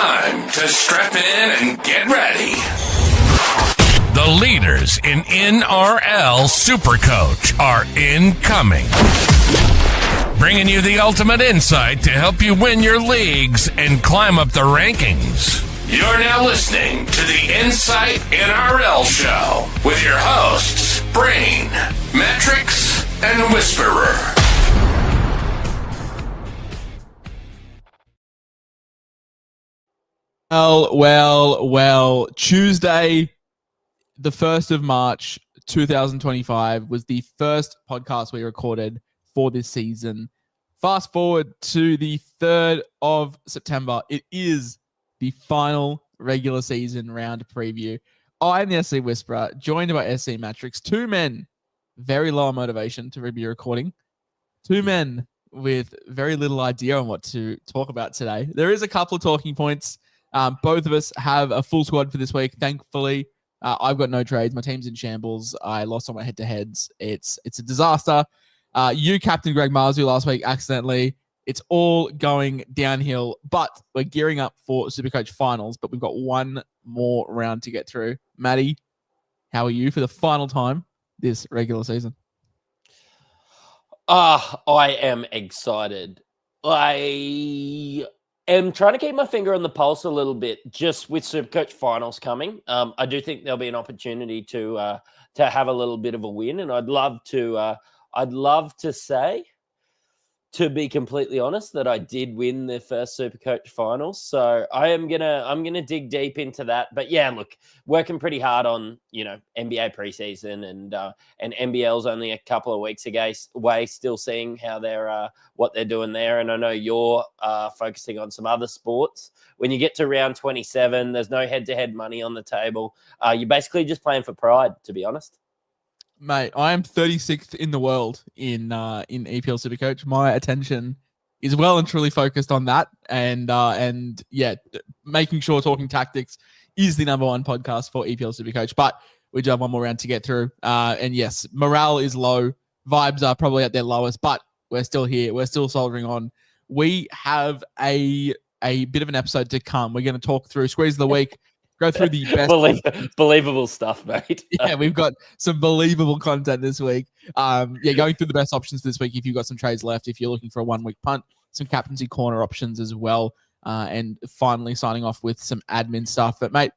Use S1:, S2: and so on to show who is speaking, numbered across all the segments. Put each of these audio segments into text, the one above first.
S1: time to strap in and get ready. The leaders in NRL Supercoach are incoming, bringing you the ultimate insight to help you win your leagues and climb up the rankings. You're now listening to the Insight NRL Show with your hosts, Brain, Metrics, and Whisperer.
S2: Well, Tuesday, the 1st of March, 2025 was the first podcast we recorded for this season. Fast forward to the 3rd of September. It is the final regular season round preview. I'm the SC Whisperer, joined by SC Matrix. Two men, very low motivation to be recording. Two men with very little idea on what to talk about today. There is a couple of talking points. Both of us have a full squad for this week. Thankfully, I've got no trades. My team's in shambles. I lost on my head-to-heads. It's a disaster. You captained Greg Marzu last week accidentally. It's all going downhill, but we're gearing up for Supercoach finals, but we've got one more round to get through. Maddie, how are you for the final time this regular season?
S3: I am excited. I am trying to keep my finger on the pulse a little bit, just with Supercoach finals coming. I do think there'll be an opportunity to have a little bit of a win, and I'd love to say, to be completely honest, that I did win the first Supercoach finals. So I'm gonna dig deep into that. But yeah, look, working pretty hard on NBA preseason and NBL's only a couple of weeks away. Still seeing how they're what they're doing there. And I know you're focusing on some other sports. When you get to round 27, there's no head-to-head money on the table. You're basically just playing for pride, to be honest.
S2: Mate, I am 36th in the world in EPL Supercoach. My attention is well and truly focused on that, and making sure Talking Tactics is the number one podcast for EPL Supercoach. But we do have one more round to get through, and yes, morale is low, vibes are probably at their lowest, but we're still here. We're still soldiering on. We have a bit of an episode to come. We're going to talk through Squeeze of the Week. Go through the best
S3: believable stuff, mate.
S2: Yeah, we've got some believable content this week. Going through the best options this week if you've got some trades left, if you're looking for a 1 week punt, some captaincy corner options as well, and finally signing off with some admin stuff. But mate,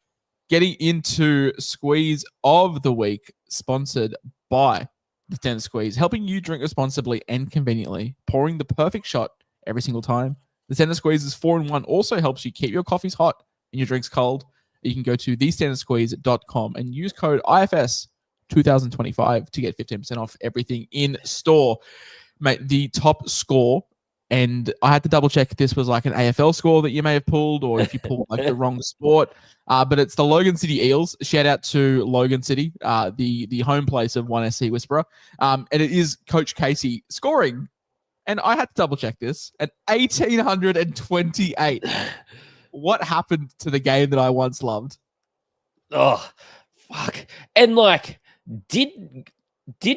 S2: getting into Squeeze of the Week, sponsored by the Standard Squeeze, helping you drink responsibly and conveniently, pouring the perfect shot every single time. The Standard Squeeze's 4-in-1 also helps you keep your coffees hot and your drinks cold. You can go to thestandardsqueeze.com and use code IFS 2025 to get 15% off everything in store. Mate, the top score, and I had to double check if this was like an AFL score that you may have pulled or if you pulled like the wrong sport, but it's the Logan City Eels. Shout out to Logan City, the home place of 1SC Whisperer, and it is Coach Casey scoring, and I had to double check this, at 1,828. What happened to the game that I once loved?
S3: Oh, fuck. And did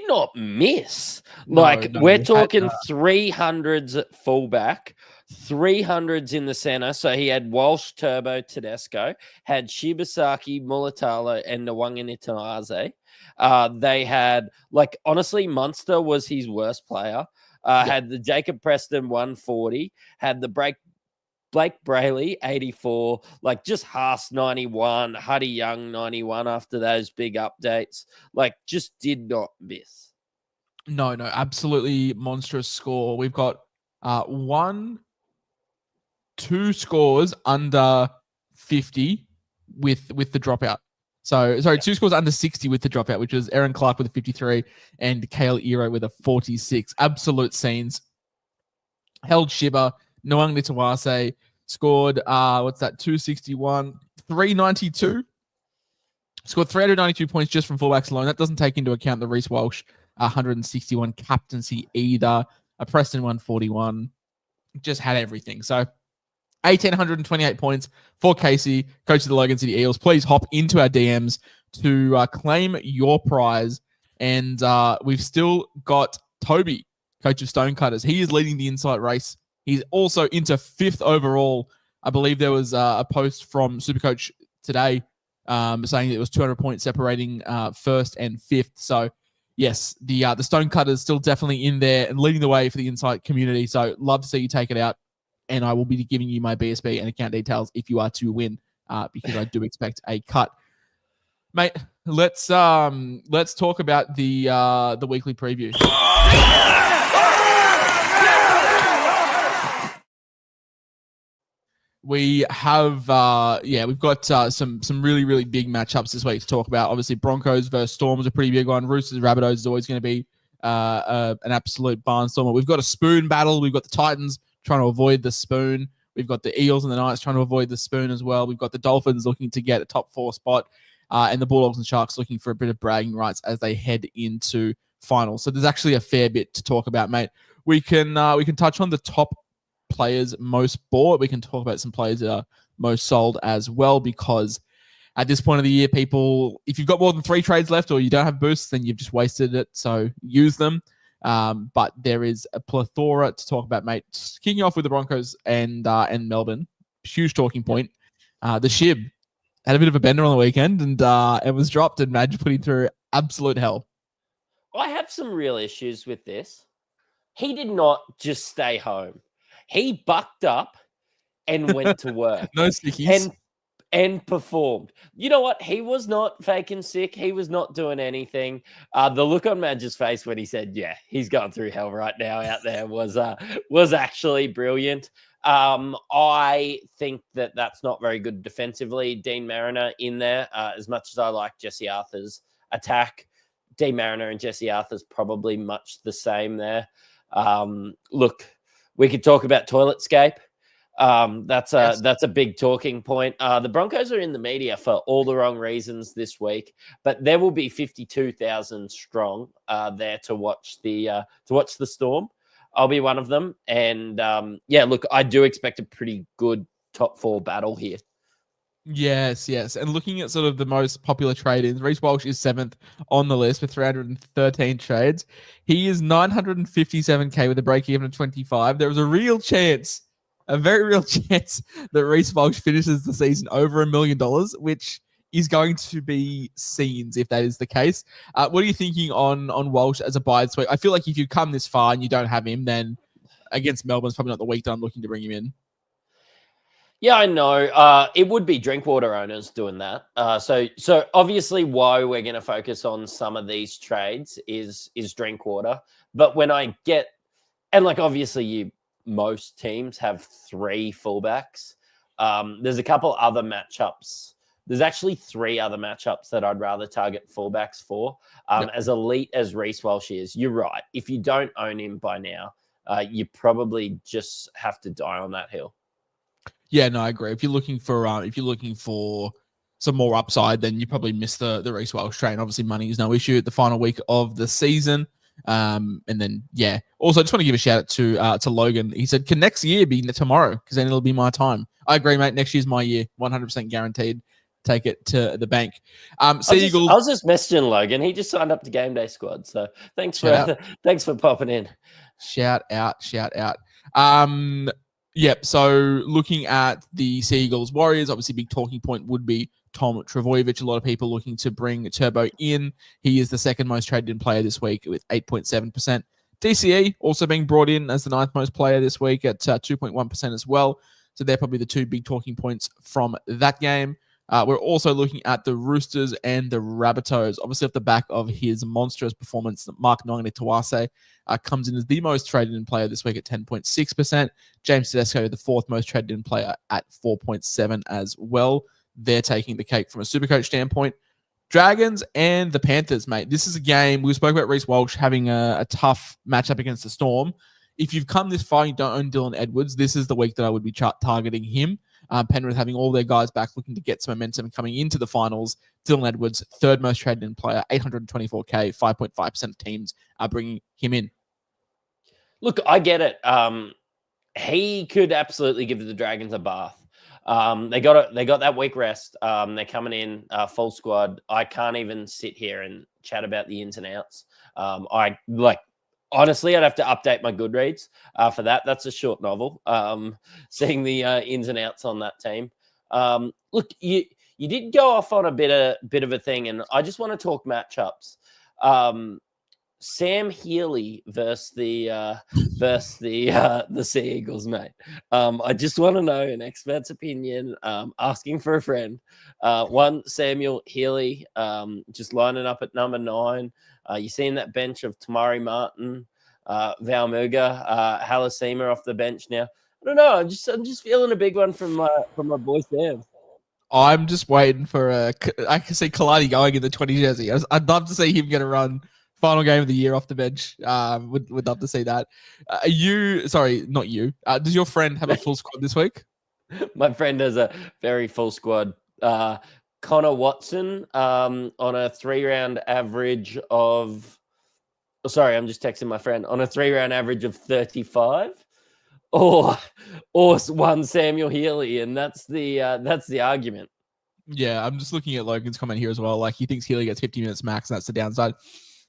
S3: not miss. We're talking 300s at fullback, 300s in the center. So he had Walsh, Turbo, Tedesco, had Shibasaki, Mulatalo, and Nwang'Nitanaze. They had, honestly, Munster was his worst player. Had the Jacob Preston 140, had the Blake Brayley, 84, just Haas 91, Huddy Young 91 after those big updates. Just did not miss.
S2: No, absolutely monstrous score. We've got 2 scores under 50 with the dropout. So, sorry, 2 scores under 60 with the dropout, which was Aaron Clark with a 53 and Kale Ero with a 46. Absolute scenes. Held Shiba. Nwang'Nitawase scored, 261, 392. Scored 392 points just from fullbacks alone. That doesn't take into account the Reece Walsh 161 captaincy either. A Preston 141. Just had everything. So 1,828 points for Casey, coach of the Logan City Eels. Please hop into our DMs to claim your prize. And we've still got Toby, coach of Stonecutters. He is leading the Insight race. He's also into 5th overall I believe there was a post from Supercoach today saying it was 200 points separating first and fifth. So, yes, the Stonecutter is still definitely in there and leading the way for the Insight community. So, love to see you take it out. And I will be giving you my BSB and account details if you are to win, because I do expect a cut. Mate, let's talk about the weekly preview. We have we've got some really, really big matchups this week to talk about. Obviously, Broncos versus Storm is a pretty big one. Roosters Rabbitohs is always going to be an absolute barnstormer. We've got a spoon battle. We've got the Titans trying to avoid the spoon. We've got the Eels and the Knights trying to avoid the spoon as well. We've got the Dolphins looking to get a top 4 spot, and the Bulldogs and Sharks looking for a bit of bragging rights as they head into finals. So there's actually a fair bit to talk about, mate. We can touch on the top players most bought. We can talk about some players that are most sold as well, because at this point of the year, people, if you've got more than 3 trades left or you don't have boosts, then you've just wasted it. So use them. But there is a plethora to talk about, mate. Just kicking off with the Broncos and Melbourne, huge talking point. The Shib had a bit of a bender on the weekend, and it was dropped, and Madge put him through absolute hell.
S3: I have some real issues with this. He did not just stay home. He bucked up and went to work.
S2: No stickies.
S3: And performed. You know what? He was not faking sick. He was not doing anything. The look on Madge's face when he said, yeah, he's going through hell right now out there was actually brilliant. I think that that's not very good defensively. Dean Mariner in there, as much as I like Jesse Arthur's attack, Dean Mariner and Jesse Arthur's probably much the same there. Look, we could talk about Toiletscape. That's a big talking point. The Broncos are in the media for all the wrong reasons this week, but there will be 52,000 strong there to watch the Storm. I'll be one of them, and look, I do expect a pretty good top 4 battle here.
S2: Yes. And looking at sort of the most popular trade-ins, Reece Walsh is 7th on the list with 313 trades. He is 957K with a break-even of 25. There was a very real chance that Reece Walsh finishes the season over $1 million, which is going to be scenes if that is the case. What are you thinking on Walsh as a buy this week? I feel like if you come this far and you don't have him, then against Melbourne's probably not the week that I'm looking to bring him in.
S3: Yeah, I know. It would be Drinkwater owners doing that. So obviously why we're going to focus on some of these trades is Drinkwater. But when I get, and like obviously most teams have 3 fullbacks. There's a couple other matchups. There's actually 3 other matchups that I'd rather target fullbacks for. As elite as Reece Walsh is, you're right. If you don't own him by now, you probably just have to die on that hill.
S2: Yeah, no, I agree. If you're looking for some more upside, then you probably miss the Reece Walsh train. Obviously, money is no issue at the final week of the season. And then, yeah. Also, I just want to give a shout out to Logan. He said, can next year be tomorrow? Because then it'll be my time. I agree, mate. Next year's my year. 100% guaranteed. Take it to the bank. Seagulls.
S3: I was just messaging Logan. He just signed up to Game Day Squad. So thanks for popping in.
S2: Shout out. Yep. So looking at the Seagulls Warriors, obviously big talking point would be Tom Travojevic. A lot of people looking to bring Turbo in. He is the second most traded in player this week with 8.7%. DCE also being brought in as the 9th most player this week at 2.1% as well. So they're probably the 2 big talking points from that game. We're also looking at the Roosters and the Rabbitohs. Obviously, off the back of his monstrous performance, Mark Nongani-Tawase comes in as the most traded in player this week at 10.6%. James Tedesco, the 4th most traded in player at 4.7% as well. They're taking the cake from a Supercoach standpoint. Dragons and the Panthers, mate. This is a game. We spoke about Reece Walsh having a tough matchup against the Storm. If you've come this far and you don't own Dylan Edwards, this is the week that I would be targeting him. Penrith having all their guys back, looking to get some momentum coming into the finals. Dylan Edwards, 3rd most traded in player, 824K, 5.5% of teams are bringing him in.
S3: Look, I get it. He could absolutely give the Dragons a bath. They got that week rest. They're coming in full squad. I can't even sit here and chat about the ins and outs. Honestly, I'd have to update my Goodreads for that. That's a short novel. Seeing the ins and outs on that team. Look, you did go off on a bit of a thing, and I just want to talk matchups. Sam Healy versus the Sea Eagles, mate. I just want to know an expert's opinion. Asking for a friend. One Samuel Healy, just lining up at number 9. You seeing that bench of Tamari Martin, Valmuga, Halasima off the bench now. I don't know. I'm just feeling a big one from my boy Sam.
S2: I'm just waiting for I can see Kalani going in the 20 jersey. I'd love to see him get a run. Final game of the year off the bench. Would love to see that. Sorry, not you. Does your friend have a full squad this week?
S3: My friend has a very full squad. Connor Watson on a 3-round average of. Oh, sorry, I'm just texting my friend on a 3-round average of 35. Or one Samuel Healy, and that's the argument.
S2: Yeah, I'm just looking at Logan's comment here as well. Like he thinks Healy gets 50 minutes max, and that's the downside.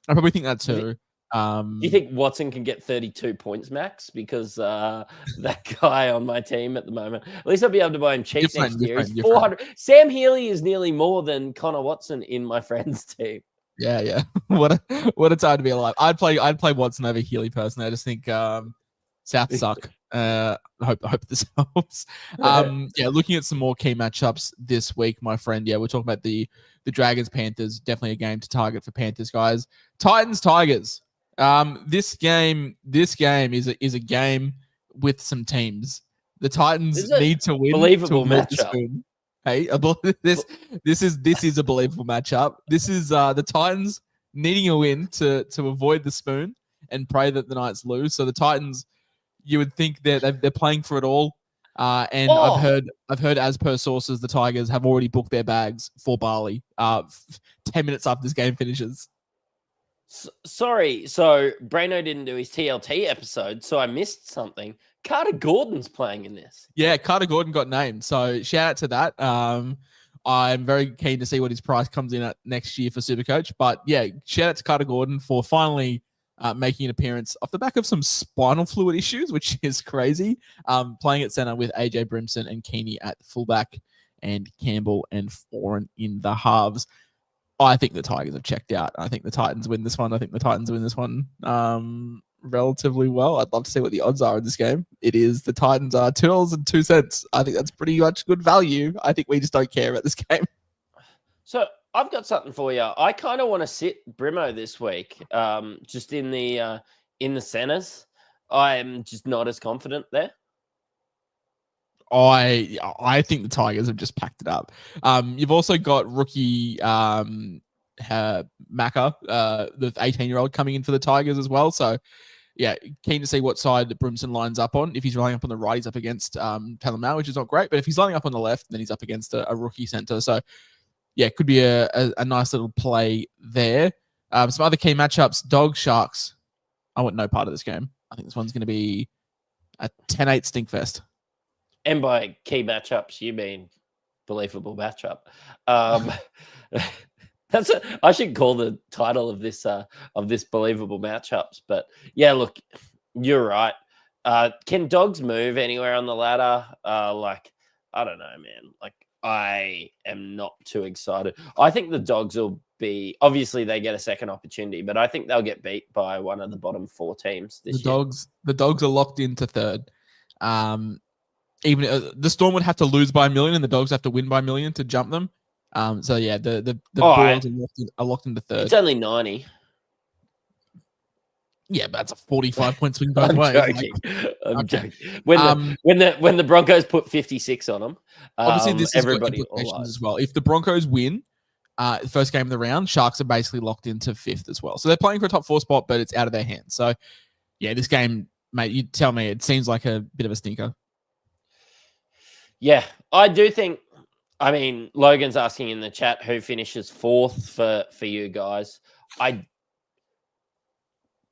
S2: I probably think that too.
S3: Do you think Watson can get 32 points max? Because that guy on my team at the moment, at least I'll be able to buy him cheap next year. He's 400. Sam Healy is nearly more than Connor Watson in my friend's team.
S2: Yeah. what a time to be alive. I'd play Watson over Healy personally. I just think South suck. Hope this helps. Looking at some more key matchups this week, my friend. Yeah, we're talking about the Dragons Panthers. Definitely a game to target for Panthers guys. Titans Tigers. This game is a game with some teams. The Titans need to win.
S3: Believable matchup.
S2: Hey, this is a believable matchup. This is the Titans needing a win to avoid the spoon and pray that the Knights lose. So the Titans, you would think they're playing for it all. I've heard as per sources, the Tigers have already booked their bags for Bali 10 minutes after this game finishes.
S3: Sorry, so Brano didn't do his TLT episode, so I missed something. Carter Gordon's playing in this.
S2: Yeah, Carter Gordon got named, so shout out to that. I'm very keen to see what his price comes in at next year for Supercoach. But yeah, shout out to Carter Gordon for finally making an appearance off the back of some spinal fluid issues, which is crazy. Playing at center with AJ Brimson and Keeney at fullback and Campbell and Foran in the halves. I think the Tigers have checked out. I think the Titans win this one. Relatively well. I'd love to see what the odds are in this game. It is the Titans are $2.02. I think that's pretty much good value. I think we just don't care about this game.
S3: So I've got something for you. I kind of want to sit Brimo this week, just in the centers. I'm just not as confident there.
S2: I think the Tigers have just packed it up. You've also got rookie Macca, the 18-year-old coming in for the Tigers as well. So, yeah, keen to see what side Brimson lines up on. If he's lining up on the right, he's up against Talamau, which is not great. But if he's lining up on the left, then he's up against a rookie center. So, yeah, it could be a nice little play there. Some other key matchups, Dogs, Sharks. I want no part of this game. I think this one's going to be a 10-8 stinkfest.
S3: And by key matchups, you mean believable matchup. I should call the title of this believable matchups. But yeah, look, you're right. Can Dogs move anywhere on the ladder? I don't know, man. I am not too excited. I think the Dogs will be, obviously they get a second opportunity, but I think they'll get beat by one of the bottom 4 teams this year.
S2: The Dogs are locked into third. Even the Storm would have to lose by 1 million and the Dogs have to win by 1 million to jump them. So yeah, the Bulldogs are locked into third.
S3: It's only 90.
S2: Yeah, but that's a 45-point swing both ways.
S3: I'm joking. When the Broncos put 56 on them,
S2: obviously this has
S3: everybody
S2: got implications as well. If the Broncos win the first game of the round, Sharks are basically locked into 5th as well. So they're playing for a top 4 spot, but it's out of their hands. So yeah, this game, mate, you tell me, it seems like a bit of a stinker.
S3: Yeah, I do think. I mean, Logan's asking in the chat who finishes 4th for you guys. I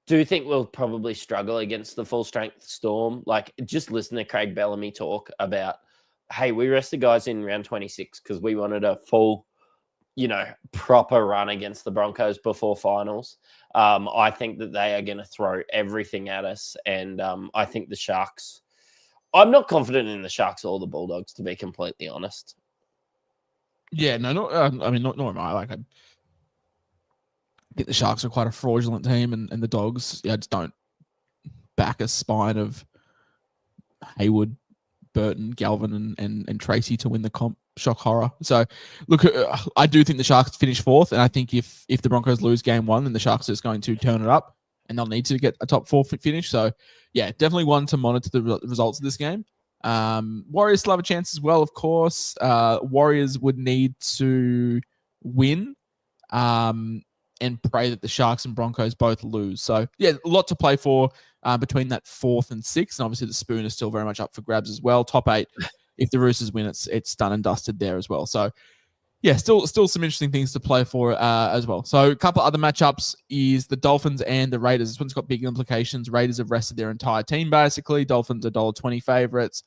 S3: do think we'll probably struggle against the full strength Storm. Just listen to Craig Bellamy talk about, hey, we rested guys in round 26 because we wanted a full proper run against the Broncos before finals. I think that they are going to throw everything at us. And I think the Sharks, I'm not confident in the Sharks or the Bulldogs, to be completely honest.
S2: Yeah, no, nor am I. Like, I think the Sharks are quite a fraudulent team, and the Dogs, just don't back a spine of Hayward, Burton, Galvin, and Tracy to win the comp. Shock horror. So, look, I do think the Sharks finish fourth, and I think if the Broncos lose game one, then the Sharks are just going to turn it up, and they'll need to get a top four finish. So, yeah, definitely one to monitor the results of this game. Warriors still have a chance as well, of course. Warriors would need to win and pray that the Sharks and Broncos both lose. So, yeah, a lot to play for between that 4th and 6th. And obviously the spoon is still very much up for grabs as well. Top 8, if the Roosters win, it's done and dusted there as well. So, yeah, still some interesting things to play for as well. So a couple other matchups is the Dolphins and the Raiders. This one's got big implications. Raiders have rested their entire team, basically. Dolphins are $1.20 favourites,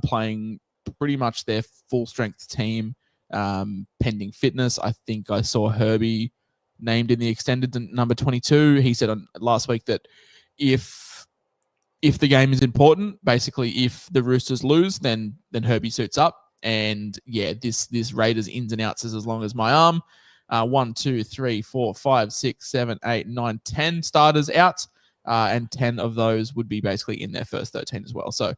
S2: playing pretty much their full-strength team, pending fitness. I think I saw Herbie named in the extended number 22. He said last week that if the game is important, basically if the Roosters lose, then Herbie suits up. And yeah, this Raiders ins and outs is as long as my arm. 1, 2, 3, 4, 5, 6, 7, 8, 9, 10 starters out. And 10 of those would be basically in their first 13 as well. So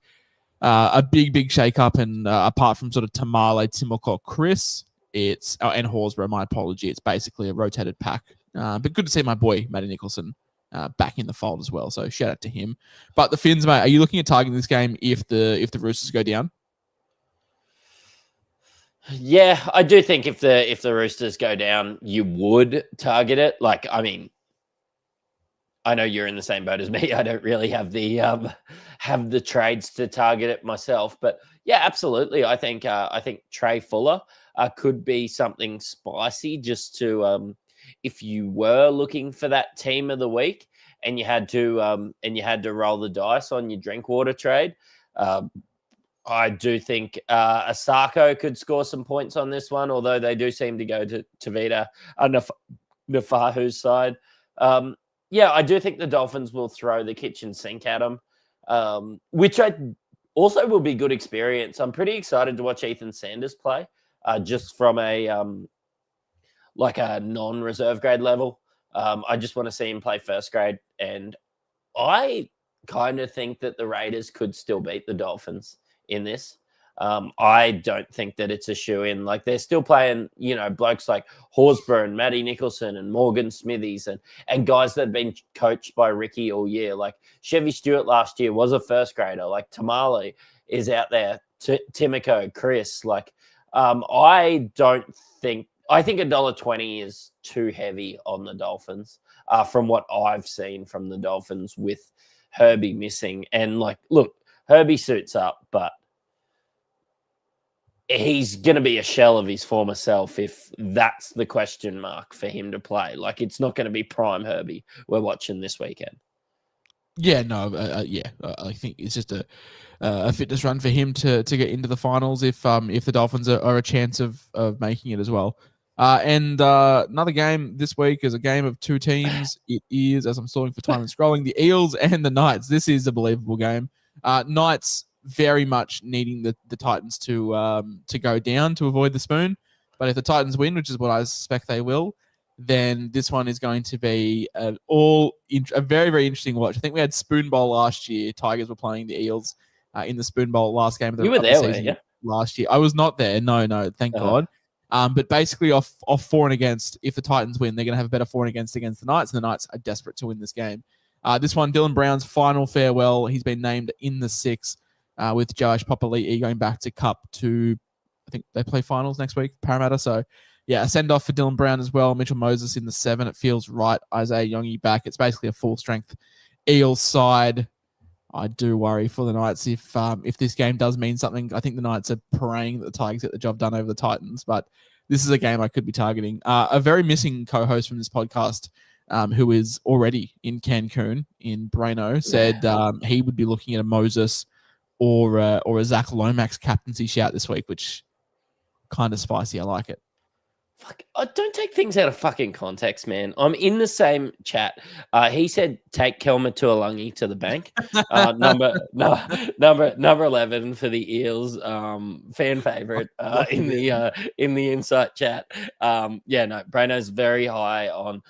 S2: a big shake-up. And apart from sort of Tamale, Timoko, Chris, and Horsburgh, my apology, it's basically a rotated pack. But good to see my boy, Matty Nicholson, back in the fold as well. So shout out to him. But the Finns, mate, are you looking at targeting this game if the Roosters go down?
S3: Yeah, I do think if the Roosters go down, you would target it. Like, I mean, I know you're in the same boat as me. I don't really have the trades to target it myself, but yeah, absolutely. I think Trey Fuller could be something spicy just to if you were looking for that team of the week and you had to roll the dice on your Drinkwater trade. I do think Asako could score some points on this one, although they do seem to go to Tavita Nafahu's side. Yeah, I do think the Dolphins will throw the kitchen sink at them, which I also will be good experience. I'm pretty excited to watch Ethan Sanders play, just from a non-reserve grade level. I just want to see him play first grade, and I kind of think that the Raiders could still beat the Dolphins in this. I don't think that it's a shoe-in. Like, they're still playing, blokes like Horsburgh and Matty Nicholson and Morgan Smithies and guys that have been coached by Ricky all year. Like, Chevy Stewart last year was a first grader. Like, Tamale is out there. Timoko, Chris. Like, I think $1.20 is too heavy on the Dolphins from what I've seen from the Dolphins with Herbie missing. And, like, look, Herbie suits up, but he's going to be a shell of his former self if that's the question mark for him to play. Like, it's not going to be prime Herbie we're watching this weekend.
S2: Yeah, no, I think it's just a fitness run for him to get into the finals if the Dolphins are a chance of making it as well. And another game this week is a game of two teams. It is, as I'm stalling for time and scrolling, the Eels and the Knights. This is a believable game. Knights very much needing the Titans to go down to avoid the spoon. But if the Titans win, which is what I suspect they will, then this one is going to be a very, very interesting watch. I think we had Spoon Bowl last year. Tigers were playing the Eels in the Spoon Bowl last game of the,
S3: you were there,
S2: season
S3: weren't you?
S2: Last year. I was not there. No, thank God. But basically off for and against, if the Titans win, they're going to have a better for and against the Knights, and the Knights are desperate to win this game. This one, Dylan Brown's final farewell. He's been named in the 6 with Josh Papali'i going back to Cup to, I think they play finals next week, Parramatta. So, yeah, a send-off for Dylan Brown as well. Mitchell Moses in the 7. It feels right. Isaiah Yongi back. It's basically a full-strength Eels side. I do worry for the Knights if this game does mean something. I think the Knights are praying that the Tigers get the job done over the Titans, but this is a game I could be targeting. A very missing co-host from this podcast, who is already in Cancun in Breno, said he would be looking at a Moses or a Zach Lomax captaincy shout this week, which kind of spicy. I like it.
S3: Fuck, I don't take things out of fucking context, man. I'm in the same chat. He said take Kelma Tuolangi to the bank. Number 11 for the Eels. Fan favorite in the Insight chat. Yeah, no, Brano's very high on,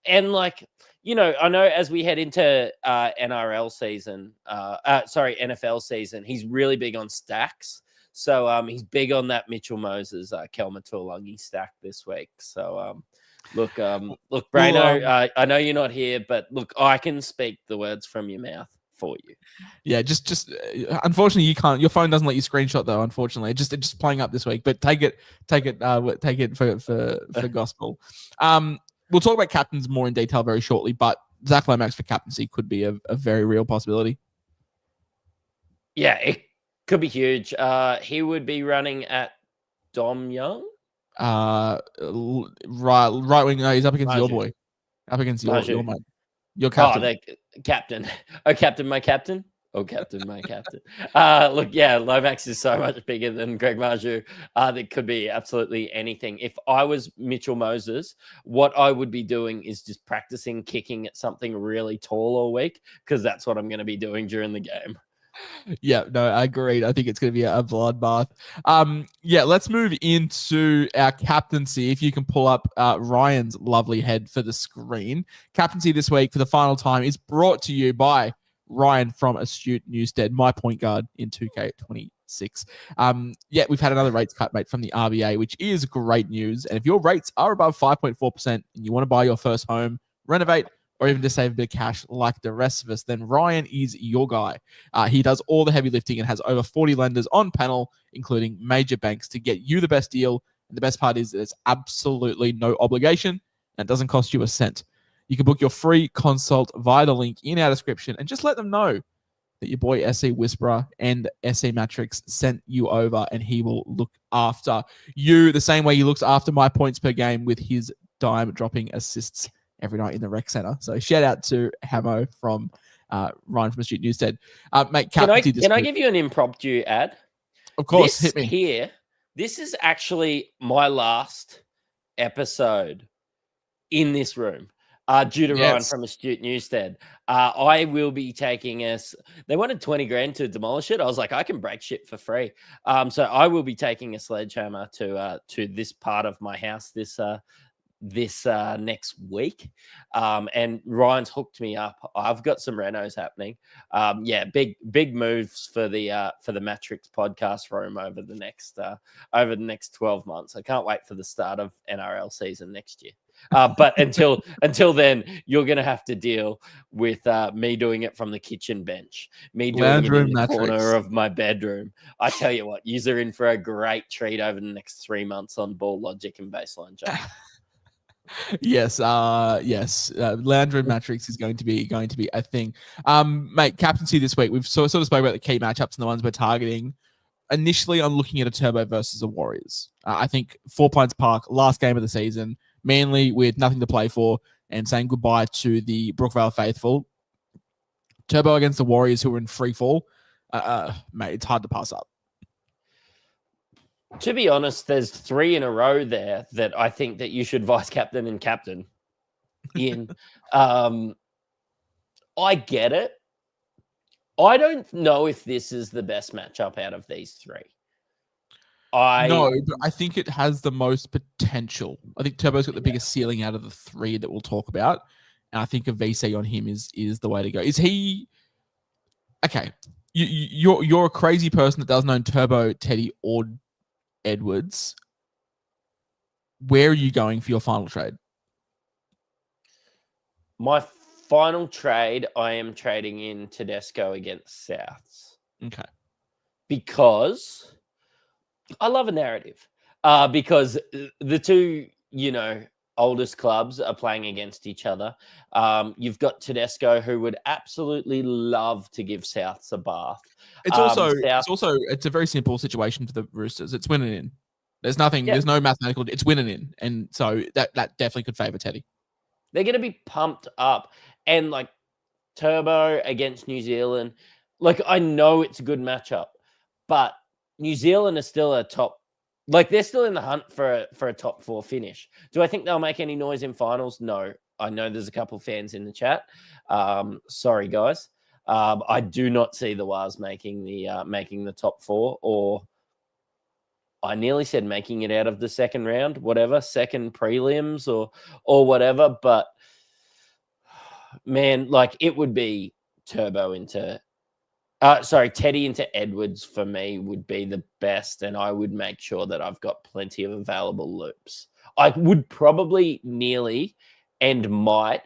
S3: and like, I know as we head into NFL season, he's really big on stacks. So he's big on that Mitchell Moses, Kelma Tuolangi stack this week. So look, Brano, I know you're not here, but look, I can speak the words from your mouth for you.
S2: Yeah, just unfortunately you can't. Your phone doesn't let you screenshot though. Unfortunately, it's just playing up this week. But take it for gospel. We'll talk about captains more in detail very shortly. But Zach Lomax for captaincy could be a very real possibility.
S3: Yeah, it could be huge. He would be running at Dom Young.
S2: Right wing. No, he's up against your boy. Up against your mate. Your captain.
S3: Captain. Oh, captain, my captain. Oh, captain, my captain. Look, yeah, Lomax is so much bigger than Greg Marju. That could be absolutely anything. If I was Mitchell Moses, what I would be doing is just practicing kicking at something really tall all week, because that's what I'm going to be doing during the game.
S2: Yeah, no, I agreed. I think it's going to be a bloodbath. Yeah, let's move into our captaincy. If you can pull up Ryan's lovely head for the screen. Captaincy this week for the final time is brought to you by Ryan from Astute Newstead, my point guard in 2K26. Yeah, we've had another rates cut, mate, from the RBA, which is great news. And if your rates are above 5.4% and you want to buy your first home, renovate, or even to save a bit of cash like the rest of us, then Ryan is your guy. He does all the heavy lifting and has over 40 lenders on panel, including major banks, to get you the best deal. And the best part is there's absolutely no obligation and it doesn't cost you a cent. You can book your free consult via the link in our description and just let them know that your boy SC Whisperer and SC Matrix sent you over, and he will look after you the same way he looks after my points per game with his dime dropping assists every night in the rec center. So shout out to Hamo from Ryan from Astute Newstead. Mate,
S3: can I give you an impromptu ad?
S2: Of course, hit me.
S3: This is actually my last episode in this room. Due to Ryan from Astute Newstead. I will be taking us. They wanted 20 grand to demolish it. I was like, I can break shit for free. So I will be taking a sledgehammer to this part of my house this next week. And Ryan's hooked me up. I've got some renos happening. Yeah, big moves for the Matrix podcast room over the next 12 months. I can't wait for the start of NRL season next year. But until then, you're going to have to deal with me doing it from the kitchen bench, me doing it in the corner of my bedroom. I tell you what, you're in for a great treat over the next 3 months on Ball Logic and Baseline Jump.
S2: Yes. Landry Matrix is going to be a thing. Mate, captaincy this week. We've sort of spoke about the key matchups and the ones we're targeting. Initially, I'm looking at a Turbo versus the Warriors. I think 4 Pines Park, last game of the season, Manly with nothing to play for and saying goodbye to the Brookvale faithful. Turbo against the Warriors, who are in free fall. Mate, it's hard to pass up.
S3: To be honest, there's 3 in a row there that I think that you should vice captain and captain in. I get it. I don't know if this is the best matchup out of these 3.
S2: No, but I think it has the most potential. I think Turbo's got the biggest ceiling out of the 3 that we'll talk about. And I think a VC on him is the way to go. Is he... Okay, you're a crazy person that doesn't own Turbo, Teddy, or Edwards. Where are you going for your final trade?
S3: My final trade, I am trading in Tedesco against Souths.
S2: Okay.
S3: Because I love a narrative. Because the two, oldest clubs are playing against each other. You've got Tedesco, who would absolutely love to give Souths a bath.
S2: It's a very simple situation for the Roosters. It's winning in. There's nothing. Yeah. There's no mathematical. It's winning in, and so that definitely could favor Teddy.
S3: They're going to be pumped up, and like Turbo against New Zealand. Like, I know it's a good matchup, but New Zealand is still a top Like they're still in the hunt for a top 4 finish. Do I think they'll make any noise in finals? No. I know there's a couple fans in the chat. Sorry, guys. I do not see the Wars making the top 4, or I nearly said making it out of the second round, whatever, second prelims or whatever. But man, like it would be Teddy into Edwards for me would be the best, and I would make sure that I've got plenty of available loops. I would probably nearly and might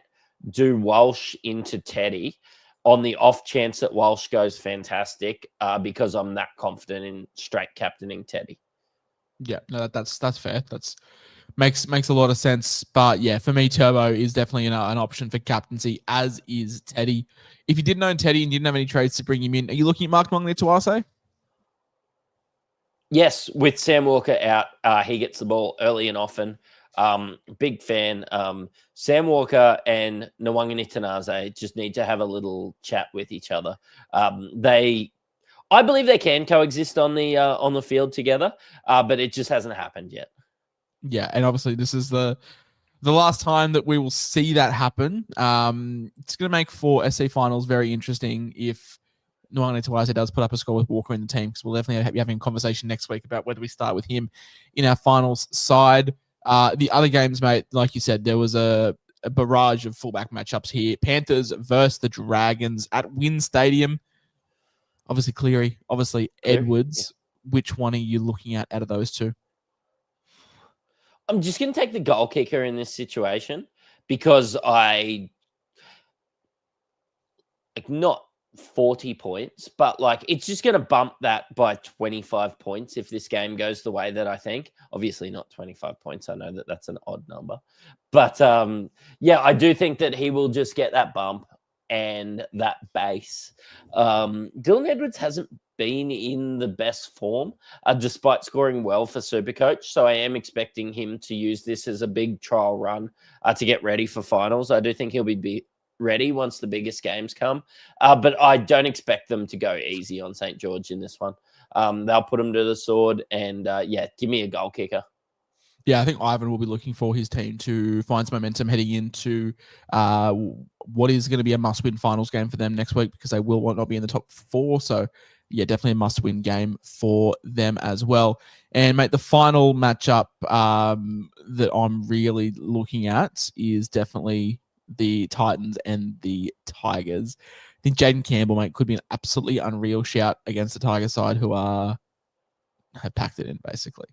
S3: do Walsh into Teddy on the off chance that Walsh goes fantastic, because I'm that confident in straight captaining Teddy.
S2: Yeah, no, that's fair. That's makes a lot of sense. But yeah, for me, Turbo is definitely an option for captaincy, as is Teddy. If you didn't own Teddy and didn't have any trades to bring him in, are you looking at Mark Mongley-Tuase?
S3: Yes, with Sam Walker out, he gets the ball early and often. Big fan. Sam Walker and Nwangani just need to have a little chat with each other. I believe they can coexist on the field together, but it just hasn't happened yet.
S2: Yeah, and obviously this is the last time that we will see that happen. It's going to make for SC finals very interesting if Nwangani-Tuase does put up a score with Walker in the team, because we'll definitely be having a conversation next week about whether we start with him in our finals side. The other games, mate, like you said, there was a barrage of fullback matchups here. Panthers versus the Dragons at Wynn Stadium. Obviously Cleary, obviously Edwards. Yeah. Which one are you looking at out of those two?
S3: I'm just going to take the goal kicker in this situation, because not 40 points, but like it's just going to bump that by 25 points if this game goes the way that I think. Obviously not 25 points. I know that that's an odd number, but yeah, I do think that he will just get that bump and that base. Dylan Edwards hasn't been in the best form, despite scoring well for Supercoach. So I am expecting him to use this as a big trial run to get ready for finals. I do think he'll be ready once the biggest games come. But I don't expect them to go easy on St. George in this one. They'll put him to the sword, and yeah, give me a goal kicker.
S2: Yeah, I think Ivan will be looking for his team to find some momentum heading into what is going to be a must-win finals game for them next week, because they will not be in the top 4. So, yeah, definitely a must-win game for them as well. And, mate, the final matchup that I'm really looking at is definitely the Titans and the Tigers. I think Jaden Campbell, mate, could be an absolutely unreal shout against the Tiger side, who have packed it in, basically.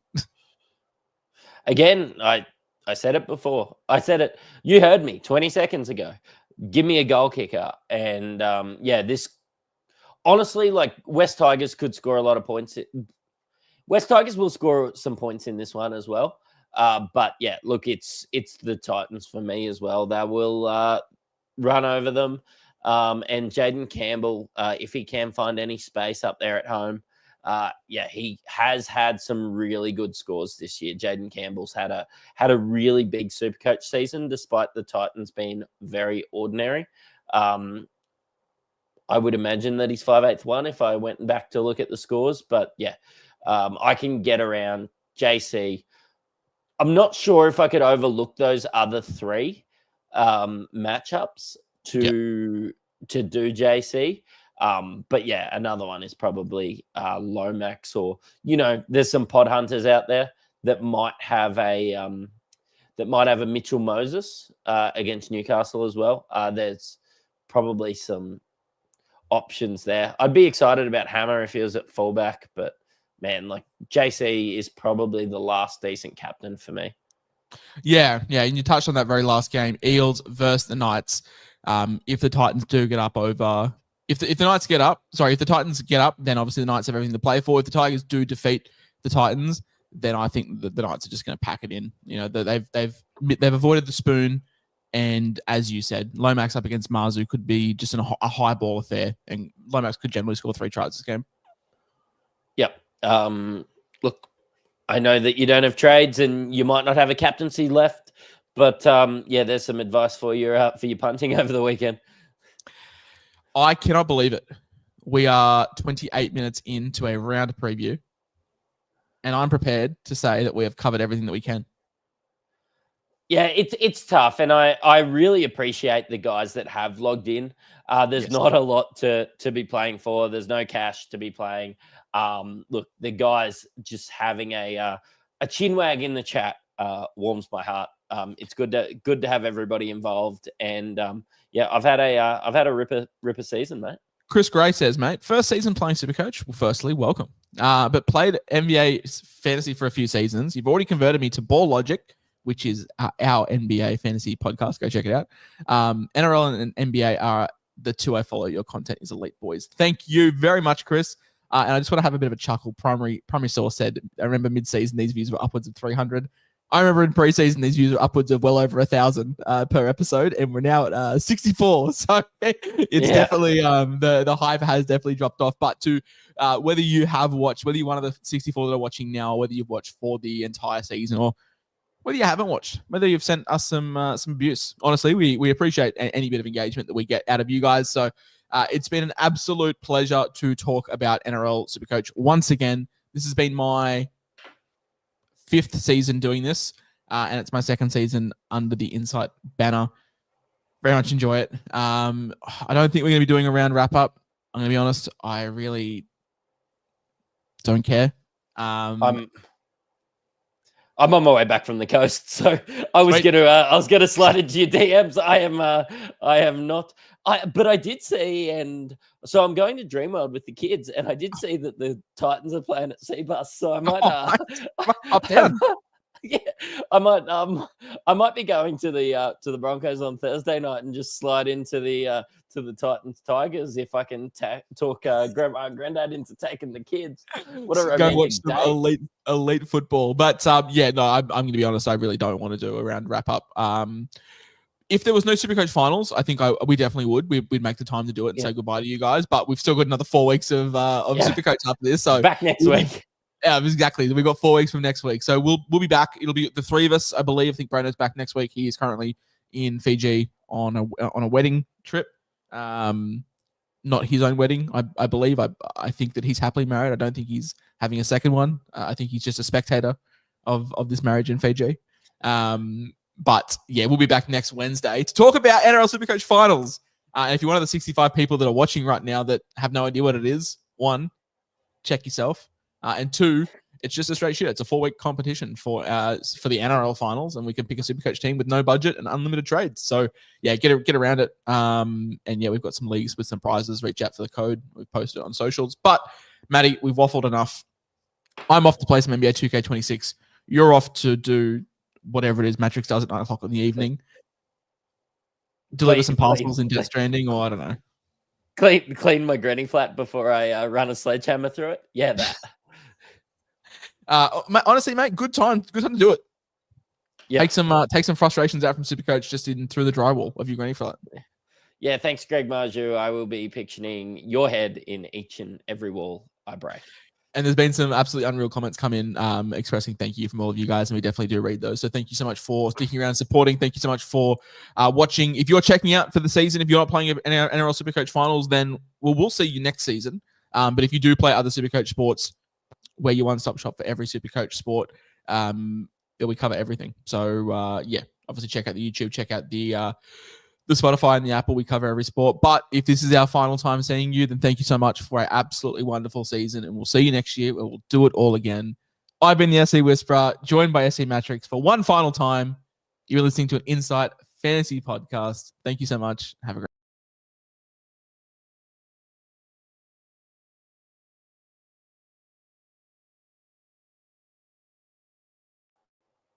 S3: Again, I said it before. I said it. You heard me 20 seconds ago. Give me a goal kicker. And yeah, this honestly, like West Tigers could score a lot of points. West Tigers will score some points in this one as well. But yeah, look, it's the Titans for me as well. They will run over them. And Jaden Campbell, if he can find any space up there at home, yeah, he has had some really good scores this year. Jaden Campbell's had a really big Supercoach season, despite the Titans being very ordinary. I would imagine that he's 5'8" if I went back to look at the scores. But yeah, I can get around JC. I'm not sure if I could overlook those other 3 matchups to do JC. But yeah, another one is probably Lomax, or there's some pod hunters out there that might have a Mitchell Moses against Newcastle as well. There's probably some options there. I'd be excited about Hammer if he was at fullback, but man, like JC is probably the last decent captain for me.
S2: Yeah, and you touched on that very last game, Eels versus the Knights. If the Titans do get up over, if the Titans get up, then obviously the Knights have everything to play for. If the Tigers do defeat the Titans, then I think the Knights are just going to pack it in. They've avoided the spoon, and as you said, Lomax up against Marzu could be just a high ball affair, and Lomax could generally score 3 tries this game.
S3: Yep. Look, I know that you don't have trades and you might not have a captaincy left, but yeah, there's some advice for your punting over the weekend.
S2: I cannot believe it. We are 28 minutes into a round preview, and I'm prepared to say that we have covered everything that we can.
S3: Yeah, it's tough, and I really appreciate the guys that have logged in. There's not a lot to be playing for. There's no cash to be playing. Look, the guys just having a chinwag in the chat warms my heart. It's good to have everybody involved, and I've had a ripper season, mate.
S2: Chris Gray says, mate, first season playing Supercoach. Well, firstly, welcome. But played NBA fantasy for a few seasons. You've already converted me to Ball Logic, which is our NBA fantasy podcast. Go check it out. NRL and NBA are the two I follow. Your content is elite, boys. Thank you very much, Chris. And I just want to have a bit of a chuckle. Primary source said, I remember mid-season, these views were upwards of 300. I remember in pre-season, these views were upwards of well over 1,000 per episode, and we're now at 64. So it's definitely, the hype has definitely dropped off. But to whether you have watched, whether you're one of the 64 that are watching now, or whether you've watched for the entire season, or whether you haven't watched, whether you've sent us some abuse. Honestly, we appreciate any bit of engagement that we get out of you guys. So it's been an absolute pleasure to talk about NRL Supercoach once again. This has been my 5th season doing this, and it's my 2nd season under the Insight banner. Very much enjoy it. I don't think we're going to be doing a round wrap up. I'm going to be honest. I really don't care.
S3: I'm on my way back from the coast, so I was gonna slide into your DMs. I am not. But I did see, and so I'm going to Dreamworld with the kids, and I did see that the Titans are playing at Seabus, so I might
S2: up down.
S3: Yeah, I might be going to the Broncos on Thursday night and just slide into the Titans Tigers if I can talk grandma and granddad into taking the kids. What a romantic
S2: go watch some
S3: day.
S2: elite football. But I'm going to be honest. I really don't want to do a round wrap up. If there was no Supercoach finals, I think we definitely would. We'd make the time to do it and say goodbye to you guys. But we've still got another 4 weeks of Supercoach after this. So
S3: back next week.
S2: Yeah, exactly. We've got 4 weeks from next week. So we'll be back. It'll be the 3 of us, I believe. I think Brandon's back next week. He is currently in Fiji on a wedding trip. Not his own wedding, I believe. I think that he's happily married. I don't think he's having a second one. I think he's just a spectator of this marriage in Fiji. But yeah, we'll be back next Wednesday to talk about NRL Supercoach finals. And if you're one of the 65 people that are watching right now that have no idea what it is, 1, check yourself. And 2, it's just a straight shit. It's a 4-week competition for the NRL finals, and we can pick a Supercoach team with no budget and unlimited trades. So yeah, get around it. And yeah, we've got some leagues with some prizes. Reach out for the code. We've posted it on socials. But Matty, we've waffled enough. I'm off to play some NBA 2K26. You're off to do whatever it is Matrix does at 9 o'clock in the evening. Deliver some parcels in Death Stranding, or I don't know.
S3: Clean my granny flat before I run a sledgehammer through it. Yeah, that.
S2: Honestly, mate, good time to do it.
S3: Yep.
S2: Take some frustrations out from Supercoach just through the drywall of your granny flat.
S3: Yeah, thanks, Greg Marju. I will be picturing your head in each and every wall I break.
S2: And there's been some absolutely unreal comments come in expressing thank you from all of you guys, and we definitely do read those. So thank you so much for sticking around, supporting. Thank you so much for watching. If you're checking out for the season, if you're not playing NRL Supercoach finals, then we'll see you next season. But if you do play other Supercoach sports, we're your one-stop shop for every Supercoach sport. We cover everything. So yeah, obviously check out the YouTube, check out the Spotify and the Apple. We cover every sport. But if this is our final time seeing you, then thank you so much for an absolutely wonderful season, and we'll see you next year. We'll do it all again. I've been the SE Whisperer, joined by SE Matrix for one final time. You're listening to an Insight Fantasy Podcast. Thank you so much. Have a great